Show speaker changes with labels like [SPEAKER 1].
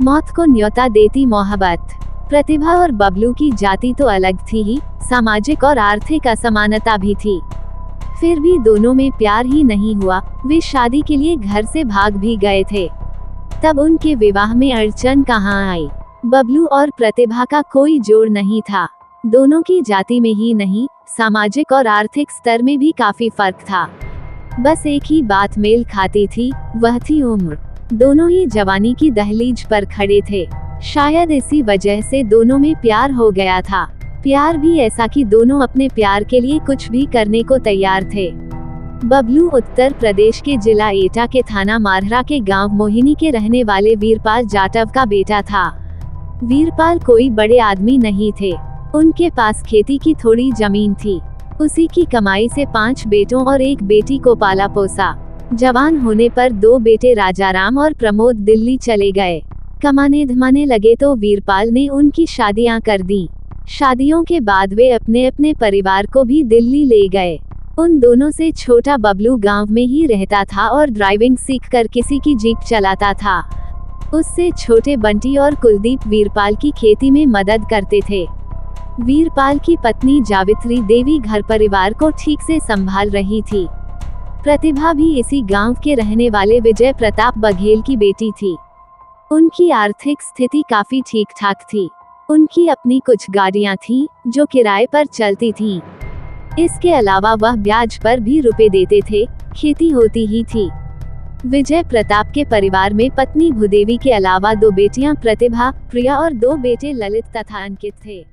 [SPEAKER 1] मौत को न्योता देती मोहब्बत। प्रतिभा और बबलू की जाति तो अलग थी ही, सामाजिक और आर्थिक असमानता भी थी। फिर भी दोनों में प्यार ही नहीं हुआ। वे शादी के लिए घर से भाग भी गए थे। तब उनके विवाह में अड़चन कहाँ आई। बबलू और प्रतिभा का कोई जोड़ नहीं था। दोनों की जाति में ही नहीं, सामाजिक और आर्थिक स्तर में भी काफी फर्क था। बस एक ही बात मेल खाती थी, वह थी उम्र। दोनों ही जवानी की दहलीज पर खड़े थे। शायद इसी वजह से दोनों में प्यार हो गया था। प्यार भी ऐसा कि दोनों अपने प्यार के लिए कुछ भी करने को तैयार थे। बबलू उत्तर प्रदेश के जिला एटा के थाना मारहरा के गांव मोहिनी के रहने वाले वीरपाल जाटव का बेटा था। वीरपाल कोई बड़े आदमी नहीं थे। उनके पास खेती की थोड़ी जमीन थी। उसी की कमाई से 5 बेटों और 1 बेटी को पाला पोसा। जवान होने पर 2 बेटे राजाराम और प्रमोद दिल्ली चले गए। कमाने धमाने लगे तो वीरपाल ने उनकी शादियां कर दी। शादियों के बाद वे अपने अपने परिवार को भी दिल्ली ले गए। उन दोनों से छोटा बबलू गांव में ही रहता था और ड्राइविंग सीखकर किसी की जीप चलाता था। उससे छोटे बंटी और कुलदीप वीरपाल की खेती में मदद करते थे। वीरपाल की पत्नी जावित्री देवी घर परिवार को ठीक से संभाल रही थी। प्रतिभा भी इसी गांव के रहने वाले विजय प्रताप बघेल की बेटी थी। उनकी आर्थिक स्थिति काफी ठीक ठाक थी। उनकी अपनी कुछ गाड़ियां थीं, जो किराए पर चलती थीं। इसके अलावा वह ब्याज पर भी रुपए देते थे। खेती होती ही थी। विजय प्रताप के परिवार में पत्नी भूदेवी के अलावा 2 बेटियां प्रतिभा, प्रिया और 2 बेटे ललित तथा अंकित थे।